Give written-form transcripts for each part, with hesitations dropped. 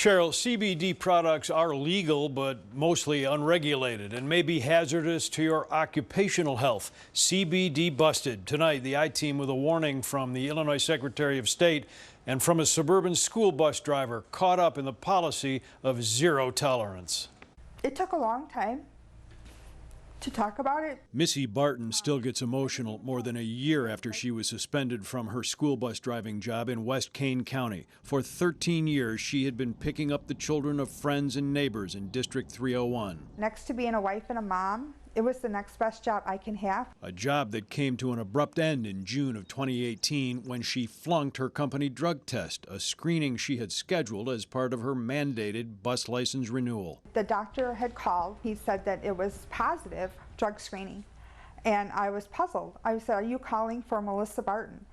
Cheryl, CBD products are legal but mostly unregulated and may be hazardous to your occupational health. CBD busted. Tonight, the I-Team with a warning from the Illinois Secretary of State and from a suburban school bus driver caught up in the policy of zero tolerance. It took a long time to talk about it. Missy Barton still gets emotional more than a year after she was suspended from her school bus driving job in West Kane County. For 13 years, she had been picking up the children of friends and neighbors in District 301. Next to being a wife and a mom, it was the next best job I can have. A job that came to an abrupt end in June of 2018 when she flunked her company drug test, a screening she had scheduled as part of her mandated bus license renewal. The doctor had called. He said that it was positive drug screening. And I was puzzled. I said, "Are you calling for Melissa Barton?"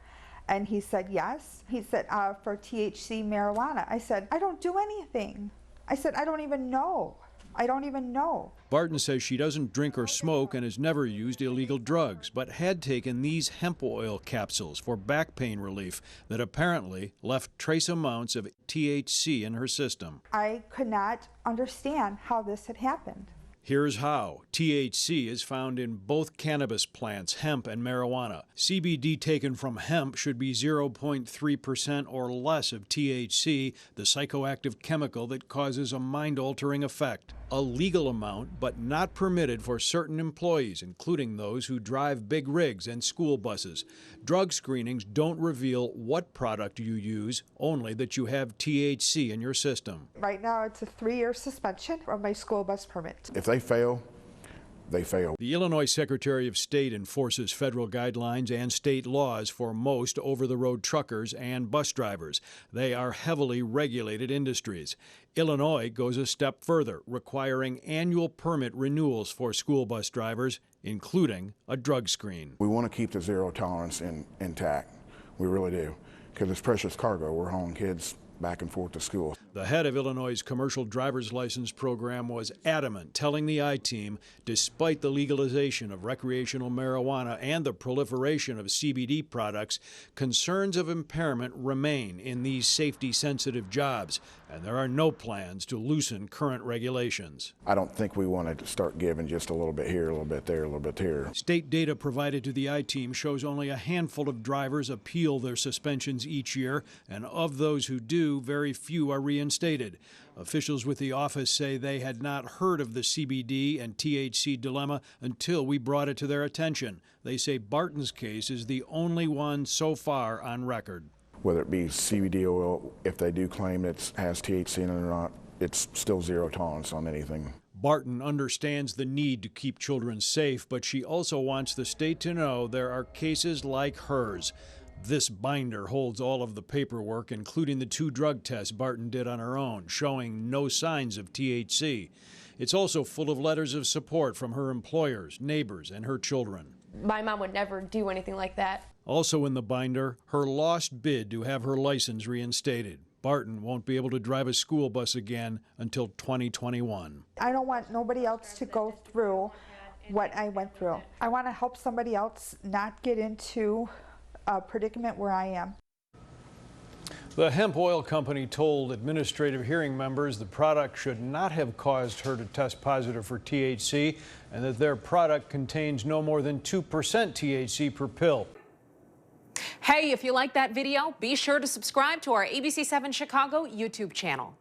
And he said, "Yes." He said, "For THC marijuana." I said, "I don't do anything." I said, "I don't even know. I don't even know." Barton says she doesn't drink or smoke and has never used illegal drugs, but had taken these hemp oil capsules for back pain relief that apparently left trace amounts of THC in her system. I could not understand how this had happened. Here's how. THC is found in both cannabis plants, hemp and marijuana. CBD taken from hemp should be 0.3% or less of THC, the psychoactive chemical that causes a mind-altering effect. A legal amount, but not permitted for certain employees, including those who drive big rigs and school buses. Drug screenings don't reveal what product you use, only that you have THC in your system. Right now, it's a 3-year suspension of my school bus permit. If they fail, they fail. The Illinois Secretary of State enforces federal guidelines and state laws for most over-the-road truckers and bus drivers. They are heavily regulated industries. Illinois goes a step further, requiring annual permit renewals for school bus drivers, including a drug screen. We want to keep the zero tolerance intact. We really do, because it's precious cargo. We're hauling kids back and forth to school. The head of Illinois' commercial driver's license program was adamant, telling the I-Team, despite the legalization of recreational marijuana and the proliferation of CBD products, concerns of impairment remain in these safety-sensitive jobs, and there are no plans to loosen current regulations. I don't think we want to start giving just a little bit here, a little bit there, a little bit there. State data provided to the I-Team shows only a handful of drivers appeal their suspensions each year, and of those who do, very few are reinstated. Officials with the office say they had not heard of the CBD and THC dilemma until we brought it to their attention. They say Barton's case is the only one so far on record. Whether it be CBD oil, if they do claim it has THC in it or not, it's still zero tolerance on anything. Barton understands the need to keep children safe, but she also wants the state to know there are cases like hers. This binder holds all of the paperwork, including the 2 drug tests Barton did on her own, showing no signs of THC. It's also full of letters of support from her employers, neighbors, and her children. My mom would never do anything like that. Also in the binder, her lost bid to have her license reinstated. Barton won't be able to drive a school bus again until 2021. I don't want nobody else to go through what I went through. I want to help somebody else not get into a predicament where I am. The hemp oil company told administrative hearing members the product should not have caused her to test positive for THC and that their product contains no more than 2% THC per pill. Hey, if you like that video, be sure to subscribe to our ABC7 Chicago YouTube channel.